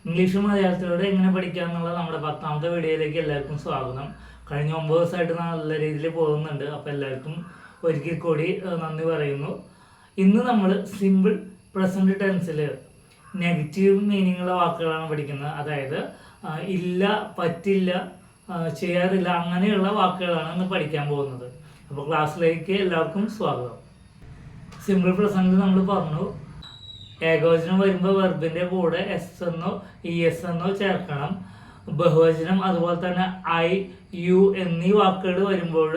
English മലയാളത്തിലൂടെ എങ്ങനെ പഠിക്കാമെന്നുള്ള നമ്മുടെ 10ാമത്തെ വീഡിയോയിലേക്ക് എല്ലാവർക്കും സ്വാഗതം. കഴിഞ്ഞ 9 ദിവസമായിട്ട് നല്ല രീതിയിൽ പോകുന്നുണ്ട്. അപ്പോൾ എല്ലാവർക്കും ഒരിക്കൽ കൂടി നന്ദി പറയുന്നു. ഇന്ന് നമ്മൾ സിമ്പിൾ പ്രസൻറ്റ് ടെൻസിൽ നെഗറ്റീവ് മീനിങ്ങുള്ള വാക്കുകളാണ് പഠിക്കുന്നത്. അതായത് ഇല്ല, പറ്റില്ല, ചെയ്യാറില്ല അങ്ങനെയുള്ള വാക്കുകളാണ് ഇന്ന് പഠിക്കാൻ പോകുന്നത്. അപ്പോൾ ക്ലാസ്സിലേക്ക് എല്ലാവർക്കും സ്വാഗതം. സിമ്പിൾ പ്രസൻറ്റ് നമ്മൾ പറഞ്ഞു, ഏകവചനം വരുമ്പോൾ വെർബിൻ്റെ കൂടെ എസ് എന്നോ ഇ എസ് എന്നോ ചേർക്കണം. ബഹുവചനം അതുപോലെ തന്നെ ഐ, യു എന്നീ വാക്കുകൾ വരുമ്പോൾ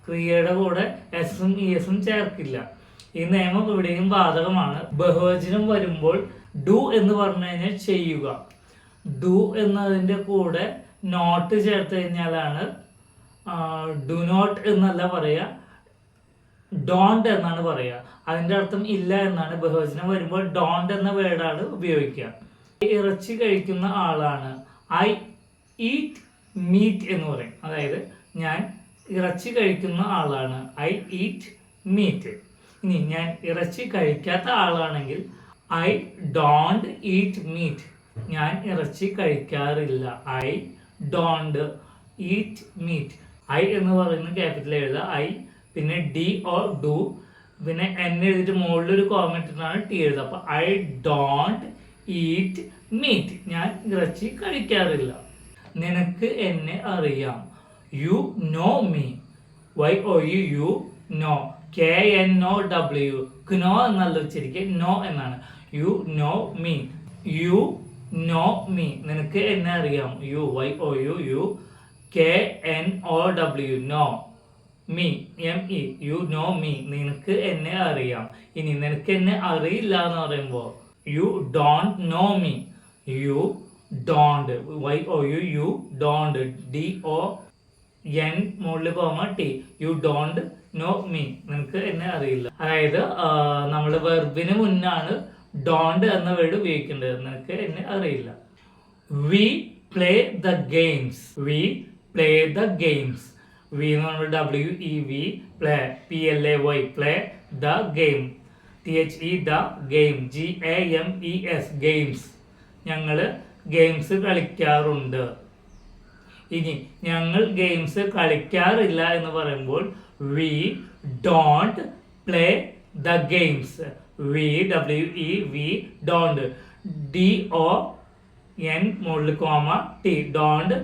ക്രിയയുടെ കൂടെ എസും ഇ എസും ചേർക്കില്ല. ഈ നിയമം ഇവിടെയും ബാധകമാണ്. ബഹുവചനം വരുമ്പോൾ ഡു എന്ന് പറഞ്ഞു കഴിഞ്ഞാൽ ചെയ്യുക. ഡു എന്നതിൻ്റെ കൂടെ നോട്ട് ചേർത്ത് കഴിഞ്ഞാലാണ് ഡു നോട്ട് എന്നല്ല പറയുക, ഡോണ്ട് എന്നാണ് പറയുക. അതിൻ്റെ അർത്ഥം ഇല്ല എന്നാണ്. ബഹുവചനം വരുമ്പോൾ ഡോണ്ട് എന്ന വേർഡാണ് ഉപയോഗിക്കുക. ഇറച്ചി കഴിക്കുന്ന ആളാണ്. ഐ ഈറ്റ് മീറ്റ് എന്ന് പറയും. അതായത് ഞാൻ ഇറച്ചി കഴിക്കുന്ന ആളാണ്. I eat meet. ഇനി ഞാൻ ഇറച്ചി കഴിക്കാത്ത ആളാണെങ്കിൽ ഐ ഡോണ്ട് ഈറ്റ് മീറ്റ്. ഞാൻ ഇറച്ചി കഴിക്കാറില്ല. I don't eat meet. I എന്ന് പറയുന്നത് ക്യാപിറ്റൽ എഴുതുക. ഐ, പിന്നെ ഡി ഓർ ഡു, പിന്നെ എൻ എഴുതിയിട്ട് മുകളിലൊരു കോമറ്റിനാണ് ടി എഴുതുക. അപ്പോൾ ഐ ഡോണ്ട് ഈറ്റ് മീറ്റ്. ഞാൻ ഇറച്ചി കഴിക്കാറില്ല. നിനക്ക് എന്നെ അറിയാം. You know me. Y O U you know. KNOW. Know എന്നല്ല ഉച്ചരിക്കുക, നോ എന്നാണ്. You know me. You know me. നിനക്ക് എന്നെ അറിയാം. You Y O U you KNOW know. Me ME. You know me. നിനക്ക് എന്നെ അറിയാം. ഇനി നിനക്ക് എന്നെ അറിയില്ല എന്ന് പറയുമ്പോൾ you don't know me. You don't Y O U you don't DON മുകളിൽ comma T. You don't know me. നിനക്ക് എന്നെ അറിയില്ല. അതായത് നമ്മൾ വെർബിന് മുന്നാണ് ഡോണ്ട് എന്ന വേർഡ് ഉപയോഗിക്കേണ്ടത്. നിനക്ക് എന്നെ അറിയില്ല. We play the games. We play the games. We എന്ന് പറയുമ്പോൾ WEV, play PLAY, play the game, THE the game, GAMES games. ഞങ്ങൾ ഗെയിംസ് കളിക്കാറുണ്ട്. ഇനി ഞങ്ങൾ ഗെയിംസ് കളിക്കാറില്ല എന്ന് പറയുമ്പോൾ we don't play the games. We WEV don't DON മുകളിൽ comma T don't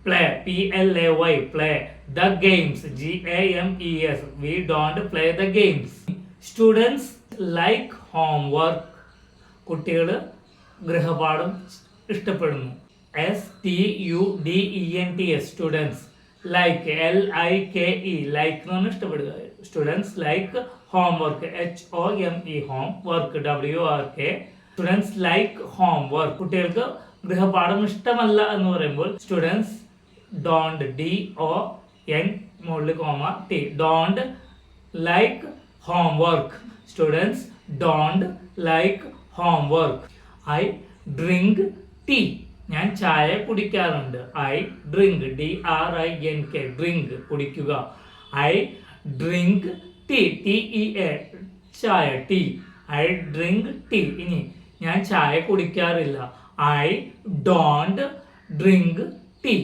play PLAY play the games GAMES. We don't play the games. Students like homework. കുട്ടികൾ ഗൃഹപാഠം ഇഷ്ടപ്പെടുന്നു. STUDENTS students like LIKE like എന്ന് പറഞ്ഞാൽ ഇഷ്ടപ്പെടുക. Students like homework HOME home work WORK. Students like homework. കുട്ടികൾക്ക് ഗൃഹപാഠം ഇഷ്ടമല്ല എന്ന് പറയുമ്പോൾ സ്റ്റുഡൻസ് ഡോണ്ട് DON മുകളിൽ comma T don't like homework. Students don't like homework. I drink tea. ഞാൻ ചായ കുടിക്കാറുണ്ട്. ഐ ഡ്രിങ്ക് DRINK ഡ്രിങ്ക് കുടിക്കുക. ഐ ഡ്രിങ്ക് ടീ TEA ചായ ടീ. I drink tea. ഇനി ഞാൻ ചായ കുടിക്കാറില്ല. I don't drink tea.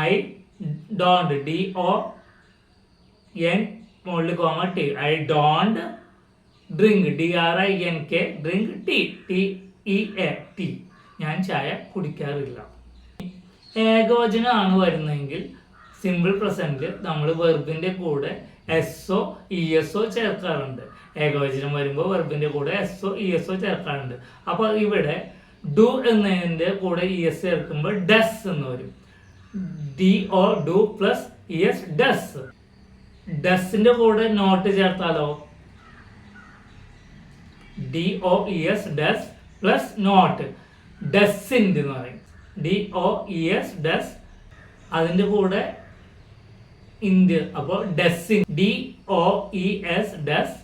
I don't DON മുകളിൽ comma T. I don't drink DRINK drink tea TEA tea. ഞാൻ ചായ കുടിക്കാറില്ല. ഏകവചനമാണ് വരുന്നതെങ്കിൽ സിമ്പിൾ പ്രസൻറ്റ് നമ്മൾ വെർബിൻ്റെ കൂടെ SO ESO ചേർക്കാറുണ്ട്. ഏകവചനം വരുമ്പോൾ വെർബിൻ്റെ കൂടെ SO ESO ചേർക്കാറുണ്ട്. അപ്പോൾ ഇവിടെ ഡു എന്നതിൻ്റെ കൂടെ ES ചേർക്കുമ്പോൾ ഡസ് എന്ന് വരും. DO do plus ES does. ഡസിൻ്റെ കൂടെ നോട്ട് ചേർത്താലോ DOES does plus not doesn't എന്ന് പറയും. DOES ഡസ്, അതിൻ്റെ കൂടെ ഇൻഡ്, അപ്പോൾ ഡസിൻ DOES ഡസ്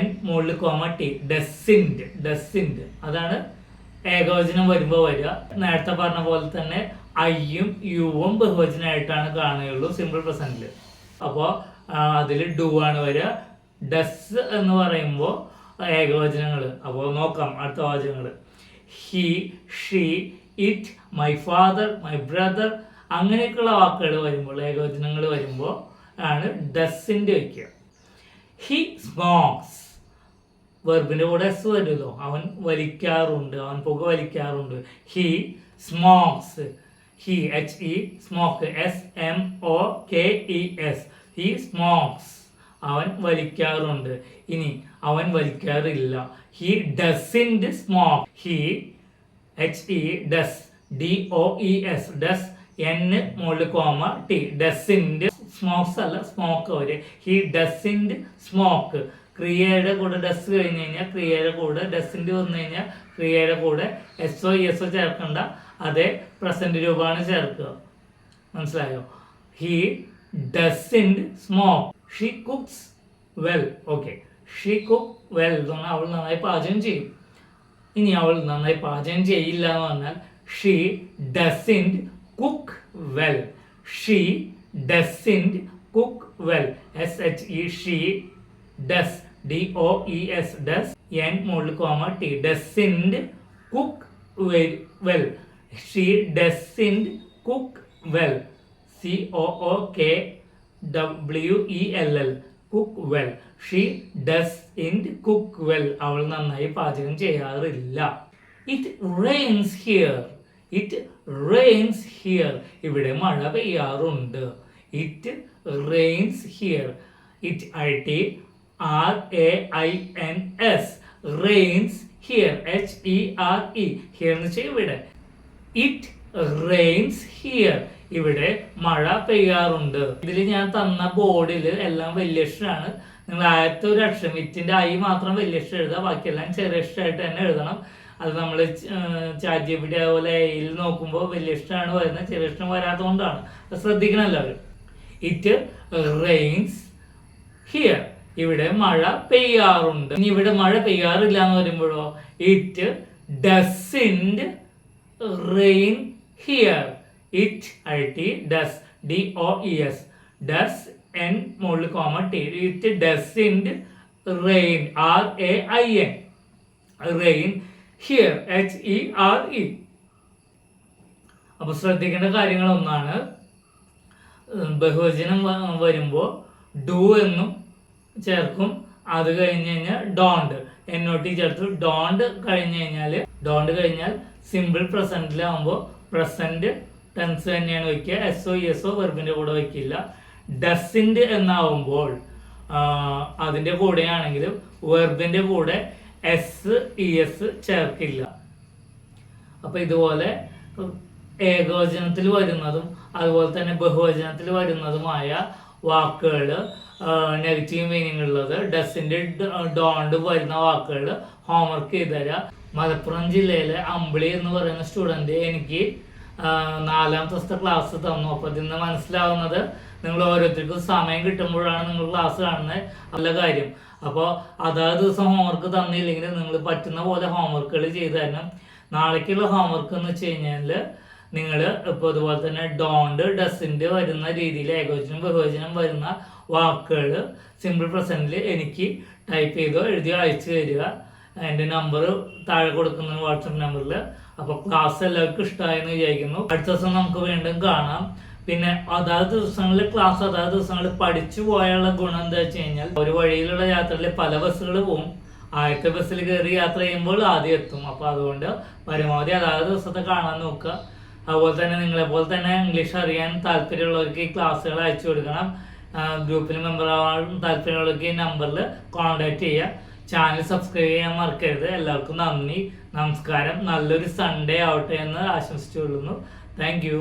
N മുകളിൽ കോമ T ഡസിൻഡ്. ഡസിൻഡ് അതാണ് ഏകവചനം വരുമ്പോൾ വരിക. നേരത്തെ പറഞ്ഞ പോലെ തന്നെ ഐയും യുവും ബഹുവചനമായിട്ടാണ് കാണുകയുള്ളൂ സിമ്പിൾ പ്രസൻറ്റിൽ. അപ്പോൾ അതിൽ ഡു ആണ് വരിക. ഡസ് എന്ന് പറയുമ്പോൾ ഏകവചനങ്ങൾ. അപ്പോൾ നോക്കാം അടുത്ത വാചകങ്ങൾ. He, she, it, my father, my brother അങ്ങനെയൊക്കെയുള്ള വാക്കുകൾ വരുമ്പോൾ, ഏകവചനങ്ങൾ വരുമ്പോൾ ആണ് ഡസിൻ്റെ വയ്ക്കുക. ഹി സ്മോക്സ്, വെർബിൻ്റെ കൂടെ എസ് വരുമല്ലോ, അവൻ വലിക്കാറുണ്ട്, അവൻ പുക വലിക്കാറുണ്ട്. He smokes, he HE smoke SMOKES, he smokes, അവൻ വലിക്കാറുണ്ട്. ഇനി അവൻ വലിക്കാറില്ല, he doesn't smoke, he HE does DOES does N മുകളിൽ കോമ T, ഡസിൻറ്റ് സ്മോക്സ് അല്ല സ്മോക്ക് വരെ. ഹി ഡസിൻറ്റ് സ്മോക്ക്, ക്രിയയുടെ കൂടെ ഡസ് കഴിഞ്ഞ് കഴിഞ്ഞാൽ ക്രിയയുടെ കൂടെ ഡസിൻറ്റ് വന്നു കഴിഞ്ഞാൽ ക്രിയയുടെ കൂടെ SO ചേർക്കണ്ട, അതേ പ്രസന്റ് രൂപമാണ് ചേർക്കുക. മനസ്സിലായോ? He doesn't smoke. She cooks well. Okay, she cook well എന്ന് പറഞ്ഞാൽ അവൾ നന്നായി പാചകം ചെയ്യും. ഇനി അവൾ നന്നായി പാചകം ചെയ്യില്ല എന്ന് പറഞ്ഞാൽ she doesn't cook well. She doesn't cook well. SHE she does DOES does N മുകളിൽ comma T, doesn't cook well. She doesn't cook well. COOKWELL cook well. She doesn't cook well, അവൾ നന്നായി പാചകം ചെയ്യാറില്ല. It rains here. It rains here, ഇവിടെ മഴ പെയ്യാറുണ്ട്. It rains here. It RAINS rains here. HERE here എന്ന് വെച്ചാൽ ഇവിടെ. ഇറ്റ് റെയിൻസ് ഹിയർ, ഇവിടെ മഴ പെയ്യാറുണ്ട്. ഇതിൽ ഞാൻ തന്ന ബോർഡിൽ എല്ലാം വലിയ അക്ഷരമാണ്. നിങ്ങൾ ആദ്യത്തെ ഒരു അക്ഷരം ഇറ്റിന്റെ I മാത്രം വലിയ അക്ഷരം എഴുതുക, ബാക്കിയെല്ലാം ചെറിയ അക്ഷരമായിട്ട് തന്നെ എഴുതണം. അത് നമ്മൾ ചാറ്റ് GPT അതുപോലെ AI നോക്കുമ്പോൾ വലിയ അക്ഷരമാണ് വരുന്നത്, ചെറിയ അക്ഷരം വരാത്തതുകൊണ്ടാണ്. അത് ശ്രദ്ധിക്കണം എല്ലാവരും. ഇറ്റ് റെയിൻസ് ഹിയർ, ഇവിടെ മഴ പെയ്യാറുണ്ട്. ഇനി ഇവിടെ മഴ പെയ്യാറില്ല എന്ന് വരുമ്പോഴോ it doesn't rain here. It does DOES does N മുകളിൽ comma T, it doesn't rain RAIN rain here HERE. അപ്പൊ ശ്രദ്ധിക്കേണ്ട കാര്യങ്ങൾ ഒന്നാണ്, ബഹുവചനം വരുമ്പോൾ ഡു എന്നും ചേർക്കും. അത് കഴിഞ്ഞ് കഴിഞ്ഞാൽ ഡോണ്ട് NOT ചേർത്തു. ഡോണ്ട് കഴിഞ്ഞാൽ സിമ്പിൾ പ്രസന്റിലാവുമ്പോൾ പ്രസന്റ് ടെൻസ് തന്നെയാണ് വയ്ക്കുക. SO വെർബിന്റെ കൂടെ വയ്ക്കില്ല. ഡസിൻറ്റ് എന്നാവുമ്പോൾ അതിന്റെ കൂടെയാണെങ്കിലും വെർബിന്റെ കൂടെ SES ചേർക്കില്ല. അപ്പൊ ഇതുപോലെ ഏകവചനത്തിൽ വരുന്നതും അതുപോലെ തന്നെ ബഹുവചനത്തിൽ വരുന്നതുമായ വാക്കുകൾ, നെഗറ്റീവ് മീനിങ് ഉള്ളത്, ഡസിൻ്റെ ഡോണ്ട് വരുന്ന വാക്കുകൾ ഹോംവർക്ക് ചെയ്ത് തരാം. മലപ്പുറം ജില്ലയിലെ അമ്പിളി എന്ന് പറയുന്ന സ്റ്റുഡൻറ്റ് എനിക്ക് 4ാമത്തെ ദിവസത്തെ ക്ലാസ് തന്നു. അപ്പോൾ ഇതിൽ നിന്ന് മനസ്സിലാവുന്നത് നിങ്ങൾ ഓരോരുത്തർക്കും സമയം കിട്ടുമ്പോഴാണ് നിങ്ങൾ ക്ലാസ് കാണുന്നത്, നല്ല കാര്യം. അപ്പോൾ അതാത് ദിവസം ഹോംവർക്ക് തന്നില്ലെങ്കിൽ നിങ്ങൾ പറ്റുന്ന പോലെ ഹോംവർക്കുകൾ ചെയ്ത് തരണം. നാളേക്കുള്ള ഹോംവർക്ക് എന്ന് വെച്ച് കഴിഞ്ഞാൽ നിങ്ങൾ ഇപ്പോൾ അതുപോലെ തന്നെ ഡോണ്ട് ഡസിൻ്റെ വരുന്ന രീതിയിൽ ഏകവചനം ബഹുവചനം വരുന്ന വാക്കുകൾ സിമ്പിൾ പ്രസൻറ്റിൽ എനിക്ക് ടൈപ്പ് ചെയ്തോ എഴുതിയോ അയച്ചു തരിക. എൻ്റെ നമ്പർ താഴെ കൊടുക്കുന്ന വാട്സപ്പ് നമ്പറിൽ. അപ്പോൾ ക്ലാസ് എല്ലാവർക്കും ഇഷ്ടമായെന്ന് വിചാരിക്കുന്നു. അടുത്ത ദിവസം നമുക്ക് വീണ്ടും കാണാം. പിന്നെ അതാത് ദിവസങ്ങളിൽ ക്ലാസ് അതാത് ദിവസങ്ങളിൽ പഠിച്ചു പോയുള്ള ഗുണം എന്താ വെച്ച് കഴിഞ്ഞാൽ ഒരു വഴിയിലുള്ള യാത്രയിൽ പല ബസ്സുകൾ പോകും. ആദ്യത്തെ ബസ്സിൽ കയറി യാത്ര ചെയ്യുമ്പോൾ ആദ്യം എത്തും. അപ്പോൾ അതുകൊണ്ട് പരമാവധി അതാത് ദിവസത്തെ കാണാൻ നോക്കുക. അതുപോലെ തന്നെ നിങ്ങളെപ്പോലെ തന്നെ ഇംഗ്ലീഷ് അറിയാൻ താല്പര്യമുള്ളവർക്ക് ഈ ക്ലാസ്സുകൾ അയച്ചു കൊടുക്കണം. ഗ്രൂപ്പിൽ മെമ്പർ ആവാൻ താല്പര്യമുള്ളവർക്ക് ഈ നമ്പറിൽ കോൺടാക്ട് ചെയ്യുക. ചാനൽ സബ്സ്ക്രൈബ് ചെയ്യാൻ മറക്കരുത്. എല്ലാവർക്കും നന്ദി, നമസ്കാരം. നല്ലൊരു സൺഡേ ആവട്ടെ എന്ന് ആശംസിച്ചുകൊള്ളുന്നു. Thank you.